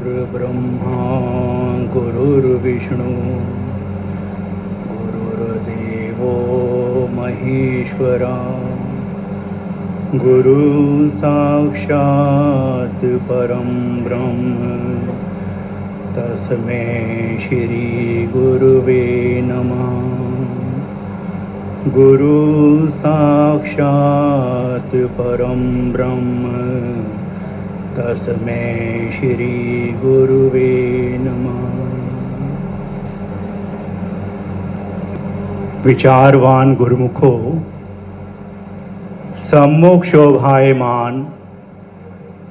गुरुर्ब्रह्मा गुरुर्विष्णु गुरुर्देवो महेश्वरा गुरु साक्षात् परं ब्रह्म तस्मै श्री गुरुवे नमः। गुरु साक्षात् परं ब्रह्म तस्मै श्री गुरुवे नमः। विचारवान गुरुमुखो सम्मुख शोभायमान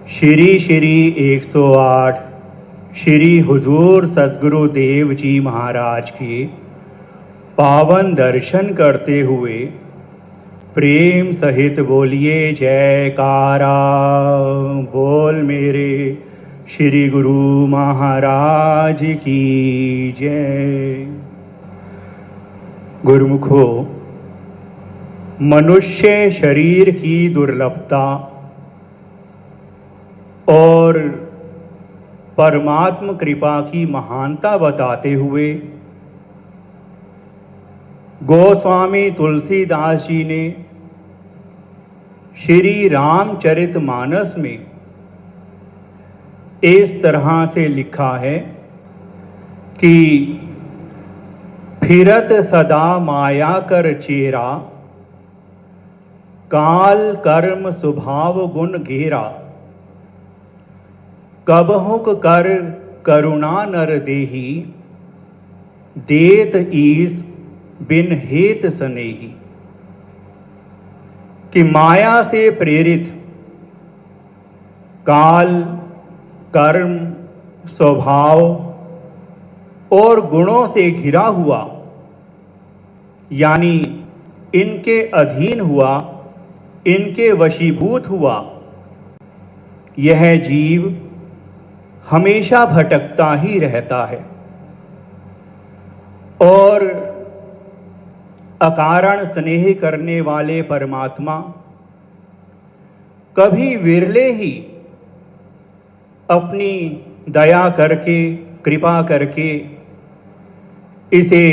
श्री श्री 108 श्री हुजूर सद्गुरु देव जी महाराज के पावन दर्शन करते हुए प्रेम सहित बोलिए जयकारा। बोल मेरे श्री गुरु महाराज की जय। गुरुमुखो, मनुष्य शरीर की दुर्लभता और परमात्म कृपा की महानता बताते हुए गोस्वामी तुलसीदास जी ने श्री रामचरितमानस में इस तरह से लिखा है कि फिरत सदा माया कर चेरा काल कर्म स्वभाव गुण घेरा कबहुक कर करुणा नर देही देत ईस बिन हेत सनेही। कि माया से प्रेरित काल कर्म स्वभाव और गुणों से घिरा हुआ यानी इनके अधीन हुआ, इनके वशीभूत हुआ यह जीव हमेशा भटकता ही रहता है और अकारण स्नेह करने वाले परमात्मा कभी विरले ही अपनी दया करके कृपा करके इसे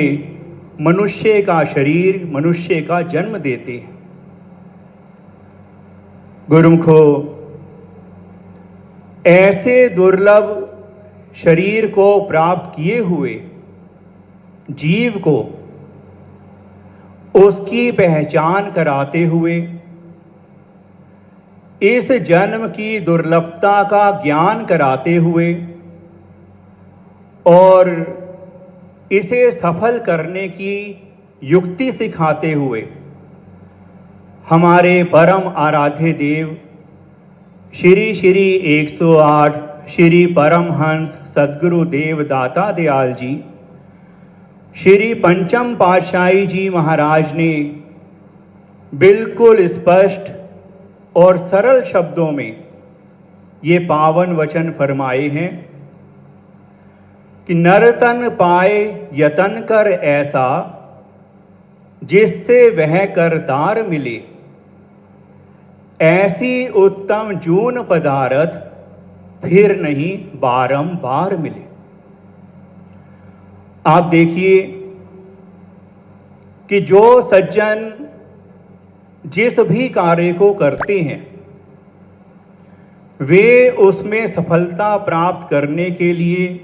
मनुष्य का शरीर मनुष्य का जन्म देते हैं। गुरुमुखो, ऐसे दुर्लभ शरीर को प्राप्त किए हुए जीव को उसकी पहचान कराते हुए इस जन्म की दुर्लभता का ज्ञान कराते हुए और इसे सफल करने की युक्ति सिखाते हुए हमारे परम आराध्य देव श्री श्री 108 श्री परमहंस सद्गुरु देव दाता दयाल जी श्री पंचम पातशाही जी महाराज ने बिल्कुल स्पष्ट और सरल शब्दों में ये पावन वचन फरमाए हैं कि नरतन पाए यतन कर ऐसा जिससे वह करतार मिले ऐसी उत्तम जून पदारथ फिर नहीं बारंबार मिले। आप देखिए कि जो सज्जन जिस भी कार्य को करते हैं वे उसमें सफलता प्राप्त करने के लिए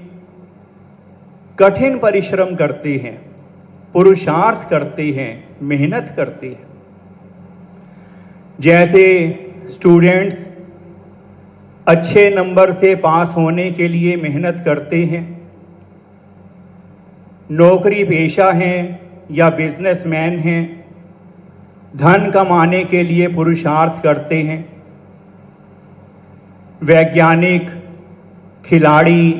कठिन परिश्रम करते हैं, पुरुषार्थ करते हैं, मेहनत करते हैं। जैसे स्टूडेंट्स अच्छे नंबर से पास होने के लिए मेहनत करते हैं, नौकरी पेशा हैं या बिजनेसमैन हैं, धन कमाने के लिए पुरुषार्थ करते हैं। वैज्ञानिक, खिलाड़ी,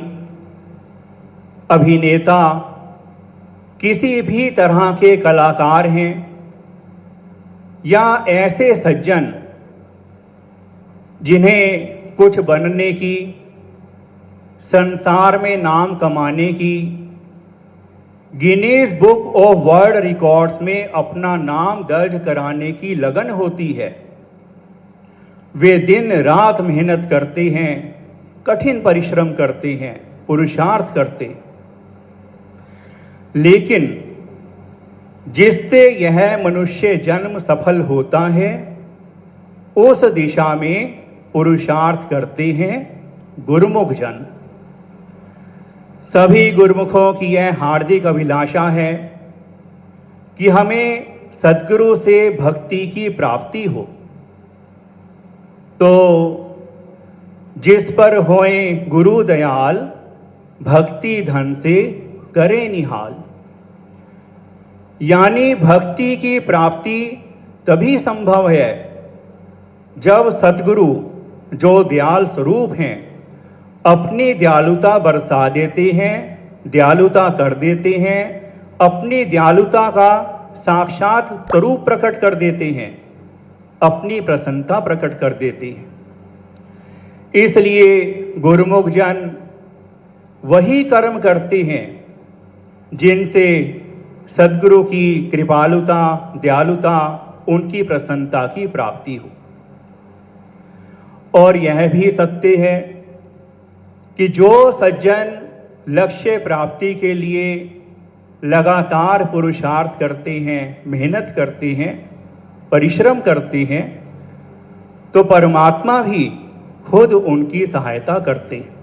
अभिनेता, किसी भी तरह के कलाकार हैं या ऐसे सज्जन जिन्हें कुछ बनने की, संसार में नाम कमाने की, Guinness book of world records में अपना नाम दर्ज कराने की लगन होती है। वे दिन रात मेहनत करते हैं, कठिन परिश्रम करते हैं, पुरुषार्थ करते हैं, लेकिन जिससे यह मनुष्य जन्म सफल होता है उस दिशा में पुरुषार्थ करते हैं गुरुमुख जन। सभी गुरुमुखों की यह हार्दिक अभिलाषा है कि हमें सद्गुरु से भक्ति की प्राप्ति हो। तो जिस पर होए गुरु दयाल, भक्ति धन से करे निहाल। यानी भक्ति की प्राप्ति तभी संभव है जब सद्गुरु, जो दयाल स्वरूप हैं, अपनी दयालुता बरसा देते हैं, दयालुता कर देते हैं, अपनी दयालुता का साक्षात स्वरूप प्रकट कर देते हैं, अपनी प्रसन्नता प्रकट कर देते हैं। इसलिए गुरुमुख जन वही कर्म करते हैं जिनसे सद्गुरु की कृपालुता, दयालुता, उनकी प्रसन्नता की प्राप्ति हो। और यह भी सत्य है कि जो सज्जन लक्ष्य प्राप्ति के लिए लगातार पुरुषार्थ करते हैं, मेहनत करते हैं, परिश्रम करते हैं, तो परमात्मा भी खुद उनकी सहायता करते हैं।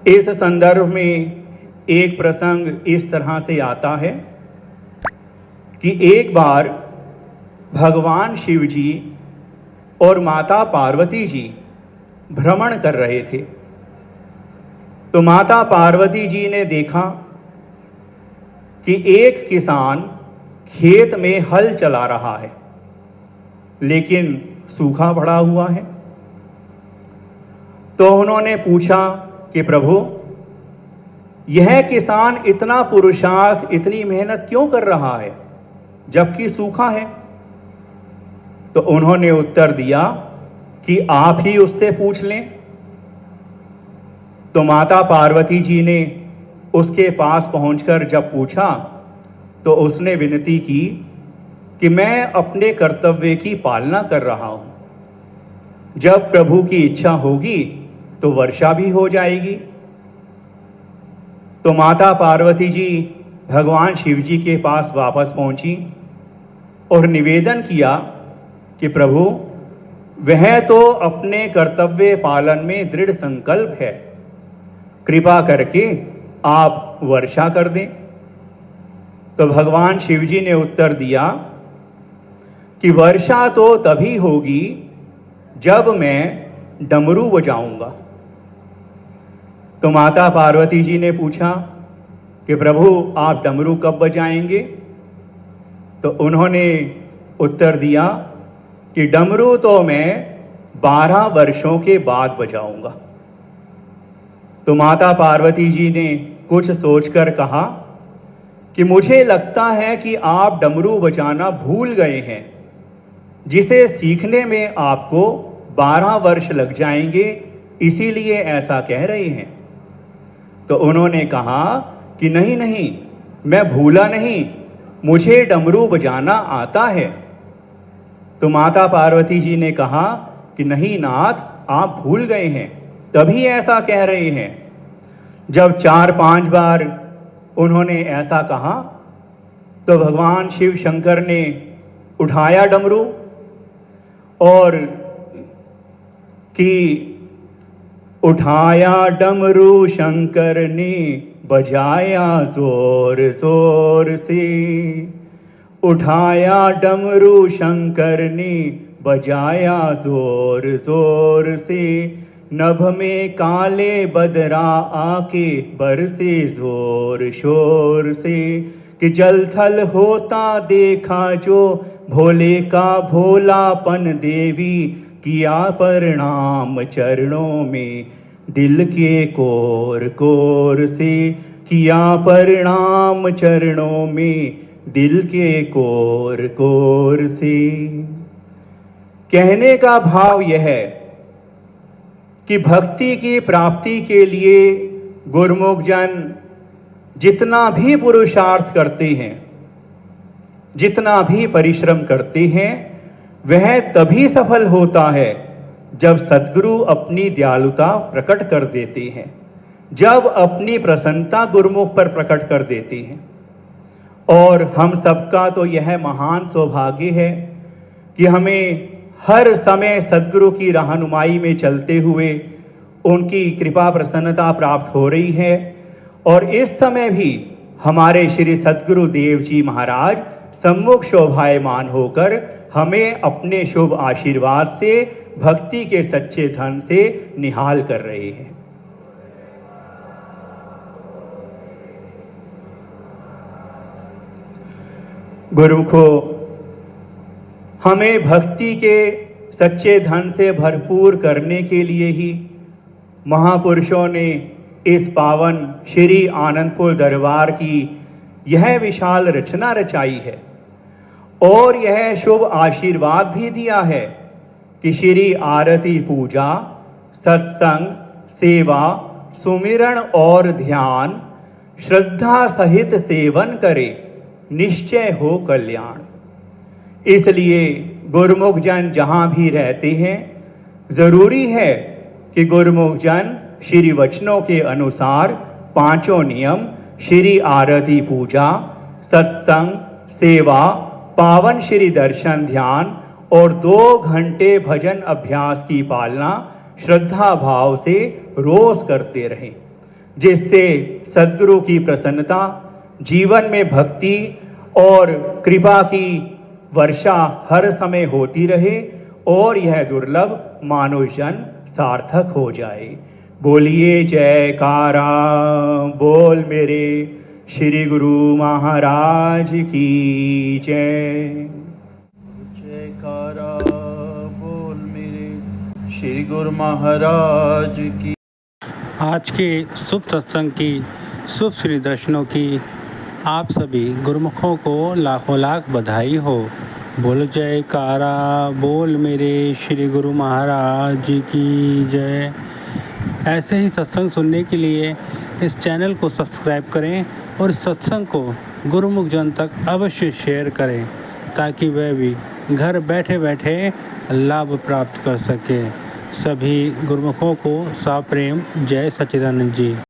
इस संदर्भ में एक प्रसंग इस तरह से आता है कि एक बार भगवान शिव जी और माता पार्वती जी भ्रमण कर रहे थे। तो माता पार्वती जी ने देखा कि एक किसान खेत में हल चला रहा है, लेकिन सूखा पड़ा हुआ है। तो उन्होंने पूछा कि प्रभु, यह किसान इतना पुरुषार्थ, इतनी मेहनत क्यों कर रहा है जबकि सूखा है? तो उन्होंने उत्तर दिया कि आप ही उससे पूछ लें। तो माता पार्वती जी ने उसके पास पहुंचकर जब पूछा तो उसने विनती की कि मैं अपने कर्तव्य की पालना कर रहा हूं, जब प्रभु की इच्छा होगी तो वर्षा भी हो जाएगी। तो माता पार्वती जी भगवान शिव जी के पास वापस पहुंची और निवेदन किया कि प्रभु, वह तो अपने कर्तव्य पालन में दृढ़ संकल्प है, कृपा करके आप वर्षा कर दें। तो भगवान शिव जी ने उत्तर दिया कि वर्षा तो तभी होगी जब मैं डमरू बजाऊंगा। तो माता पार्वती जी ने पूछा कि प्रभु, आप डमरू कब बजाएंगे? तो उन्होंने उत्तर दिया कि डमरू तो मैं 12 वर्षों के बाद बजाऊंगा। तो माता पार्वती जी ने कुछ सोचकर कहा कि मुझे लगता है कि आप डमरू बजाना भूल गए हैं, जिसे सीखने में आपको 12 वर्ष लग जाएंगे, इसीलिए ऐसा कह रहे हैं। तो उन्होंने कहा कि नहीं नहीं, मैं भूला नहीं, मुझे डमरू बजाना आता है। तो माता पार्वती जी ने कहा कि नहीं नाथ, आप भूल गए हैं, तभी ऐसा कह रहे हैं। जब 4-5 बार उन्होंने ऐसा कहा तो भगवान शिव शंकर ने उठाया डमरू और कि उठाया डमरू शंकर ने, बजाया जोर जोर से। उठाया डमरू शंकर ने, बजाया जोर जोर से। नभ में काले बदरा आके बरसे जोर शोर से। कि जल थल होता देखा जो, भोले का भोलापन देवी। किया प्रणाम चरणों में, दिल के कोर कोर से। किया प्रणाम चरणों में, दिल के कोर कोर से। कहने का भाव यह है कि भक्ति की प्राप्ति के लिए गुरुमुख जन जितना भी पुरुषार्थ करते हैं, जितना भी परिश्रम करते हैं, वह तभी सफल होता है जब सद्गुरु अपनी दयालुता प्रकट कर देते हैं, जब अपनी प्रसन्नता गुरुमुख पर प्रकट कर देते हैं। और हम सबका तो यह महान सौभाग्य है कि हमें हर समय सद्गुरु की रहनुमाई में चलते हुए उनकी कृपा प्रसन्नता प्राप्त हो रही है। और इस समय भी हमारे श्री सद्गुरु देव जी महाराज सम्मुख शोभायमान होकर हमें अपने शुभ आशीर्वाद से भक्ति के सच्चे धन से निहाल कर रहे हैं। गुरुमुखो, हमें भक्ति के सच्चे धन से भरपूर करने के लिए ही महापुरुषों ने इस पावन श्री आनंदपुर दरबार की यह विशाल रचना रचाई है और यह शुभ आशीर्वाद भी दिया है कि श्री आरती पूजा, सत्संग, सेवा, सुमिरन और ध्यान श्रद्धा सहित सेवन करे, निश्चय हो कल्याण। इसलिए गुरुमुख जन जहाँ भी रहते हैं, जरूरी है कि गुरुमुख जन श्री वचनों के अनुसार पांचों नियम श्री आरती पूजा, सत्संग, सेवा, पावन श्री दर्शन ध्यान और 2 घंटे भजन अभ्यास की पालना श्रद्धा भाव से रोज करते रहें, जिससे सद्गुरु की प्रसन्नता, जीवन में भक्ति और कृपा की वर्षा हर समय होती रहे और यह दुर्लभ मानुषजन सार्थक हो जाए। बोलिए जयकारा बोल मेरे श्री गुरु महाराज की जय। जयकारा बोल मेरे श्री गुरु महाराज की। आज के शुभ सत्संग की, शुभ श्री दर्शनों की आप सभी गुरुमुखों को लाखों लाख बधाई हो। बोल जयकारा बोल मेरे श्री गुरु महाराज की जय। ऐसे ही सत्संग सुनने के लिए इस चैनल को सब्सक्राइब करें और सत्संग को गुरुमुख जन तक अवश्य शेयर करें, ताकि वह भी घर बैठे बैठे लाभ प्राप्त कर सके। सभी गुरुमुखों को सप्रेम जय सच्चिदानंद जी।